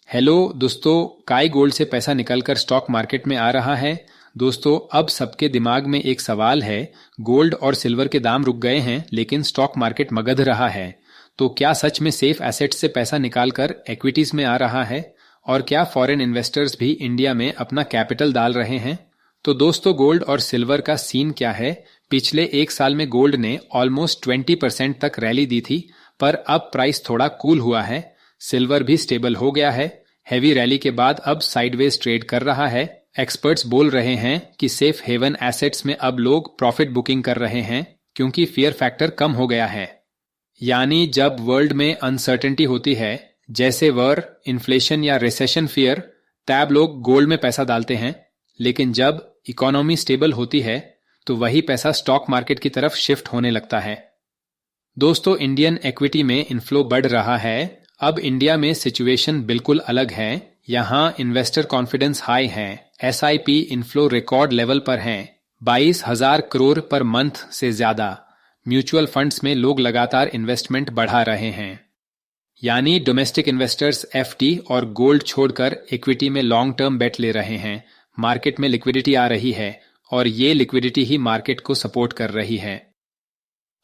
Hello दोस्तों, काय gold से पैसा निकलकर स्टॉक मार्केट में आ रहा है। दोस्तों, अब सबके दिमाग में एक सवाल है, गोल्ड और सिल्वर के दाम रुक गए हैं लेकिन स्टॉक मार्केट मगध रहा है। तो क्या सच में सेफ एसेट्स से पैसा निकालकर इक्विटीज में आ रहा है? और क्या फॉरेन इन्वेस्टर्स भी इंडिया में अपना कैपिटल डाल रहे हैं? तो दोस्तों, गोल्ड और सिल्वर का सीन क्या है? पिछले एक साल में गोल्ड ने ऑलमोस्ट 20% तक रैली दी थी, पर अब प्राइस थोड़ा कूल हुआ है। सिल्वर भी स्टेबल हो गया है। हैवी रैली के बाद अब साइडवेज ट्रेड कर रहा है। एक्सपर्ट्स बोल रहे हैं कि सेफ हेवन एसेट्स में अब लोग प्रॉफिट बुकिंग कर रहे हैं क्योंकि फियर फैक्टर कम हो गया है। यानी जब वर्ल्ड में अनसर्टेनिटी होती है, जैसे वॉर, इन्फ्लेशन या रिसेशन फियर, तब लोग गोल्ड में पैसा डालते हैं। लेकिन जब इकोनॉमी स्टेबल होती है तो वही पैसा स्टॉक मार्केट की तरफ शिफ्ट होने लगता है। दोस्तों, इंडियन इक्विटी में इन्फ्लो बढ़ रहा है। अब इंडिया में सिचुएशन बिल्कुल अलग है। यहाँ इन्वेस्टर कॉन्फिडेंस हाई है। एसआईपी इन्फ्लो रिकॉर्ड लेवल पर है, 22,000 करोड़ पर मंथ से ज्यादा। म्यूचुअल फंड्स में लोग लगातार इन्वेस्टमेंट बढ़ा रहे हैं। यानी डोमेस्टिक इन्वेस्टर्स एफडी और गोल्ड छोड़कर इक्विटी में लॉन्ग टर्म बेट ले रहे हैं। मार्केट में लिक्विडिटी आ रही है और ये लिक्विडिटी ही मार्केट को सपोर्ट कर रही है।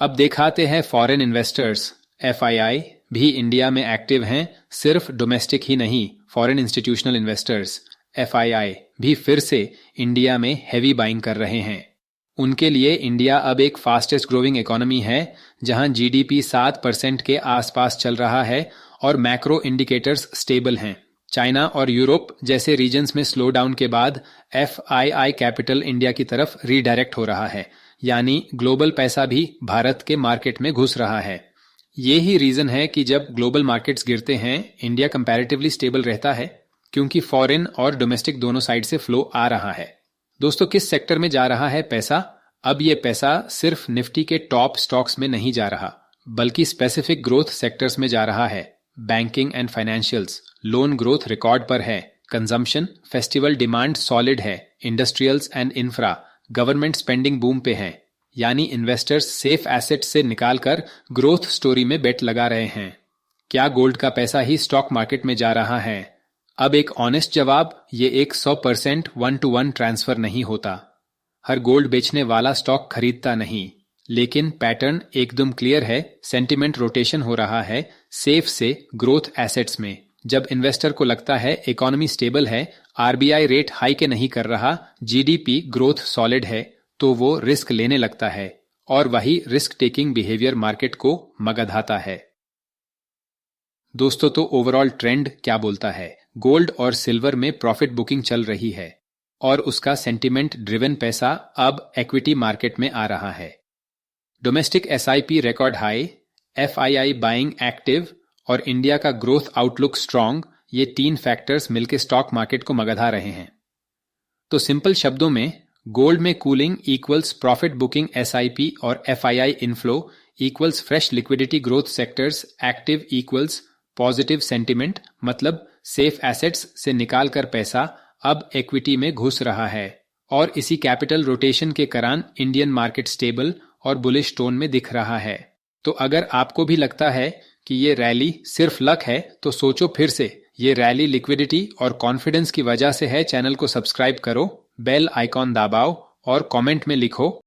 अब दिखाते हैं फॉरेन इन्वेस्टर्स एफआईआई भी इंडिया में एक्टिव हैं। सिर्फ डोमेस्टिक ही नहीं, फॉरेन इंस्टीट्यूशनल इन्वेस्टर्स एफआईआई भी फिर से इंडिया में हैवी बाइंग कर रहे हैं। उनके लिए इंडिया अब एक फास्टेस्ट ग्रोइंग इकोनॉमी है, जहां जीडीपी 7% के आसपास चल रहा है और मैक्रो इंडिकेटर्स स्टेबल हैं। चाइना और यूरोप जैसे रीजन्स में स्लो डाउन के बाद एफआईआई कैपिटल इंडिया की तरफ रीडायरेक्ट हो रहा है। यानी ग्लोबल पैसा भी भारत के मार्केट में घुस रहा है। ये ही रीजन है कि जब ग्लोबल मार्केट्स गिरते हैं, इंडिया कंपैरेटिवली स्टेबल रहता है, क्योंकि फॉरेन और डोमेस्टिक दोनों साइड से फ्लो आ रहा है। दोस्तों, किस सेक्टर में जा रहा है पैसा? अब ये पैसा सिर्फ निफ्टी के टॉप स्टॉक्स में नहीं जा रहा, बल्कि स्पेसिफिक ग्रोथ सेक्टर्स में जा रहा है। Banking and financials, loan growth record पर है। कंजम्पशन, फेस्टिवल डिमांड सॉलिड है। Industrials and infra, government spending boom पे है। यानी इन्वेस्टर्स सेफ एसेट से निकालकर ग्रोथ स्टोरी में बेट लगा रहे हैं। क्या गोल्ड का पैसा ही स्टॉक मार्केट में जा रहा है? अब एक ऑनेस्ट जवाब, ये एक 100% 1-to-1 ट्रांसफर नहीं होता। हर गोल्ड बेचने वाला स्टॉक खरीदता नहीं, लेकिन पैटर्न एकदम क्लियर है। सेंटिमेंट रोटेशन हो रहा है सेफ से ग्रोथ एसेट्स में। जब इन्वेस्टर को लगता है इकोनॉमी स्टेबल है, आरबीआई रेट हाई के नहीं कर रहा, जीडीपी ग्रोथ सॉलिड है, तो वो रिस्क लेने लगता है और वही रिस्क टेकिंग बिहेवियर मार्केट को मगधाता है। दोस्तों, तो ओवरऑल ट्रेंड क्या बोलता है? गोल्ड और सिल्वर में प्रॉफिट बुकिंग चल रही है और उसका सेंटिमेंट ड्रिवन पैसा अब इक्विटी मार्केट में आ रहा है। Domestic SIP record high, FII buying active और इंडिया का ग्रोथ आउटलुक स्ट्रांग, ये 3 फैक्टर्स मिलकर स्टॉक मार्केट को मगधा रहे हैं। तो सिंपल शब्दों में, गोल्ड में cooling equals profit booking SIP और FII inflow equals fresh liquidity growth sectors active equals positive sentiment, मतलब सेफ एसेट्स से निकालकर पैसा अब इक्विटी में घुस रहा है। और इसी कैपिटल रोटेशन के कारण इंडियन मार्केट स्टेबल और बुलिश टोन में दिख रहा है। तो अगर आपको भी लगता है कि ये रैली सिर्फ लक है, तो सोचो फिर से। ये रैली लिक्विडिटी और कॉन्फिडेंस की वजह से है। चैनल को सब्सक्राइब करो, बेल आइकॉन दबाओ और कमेंट में लिखो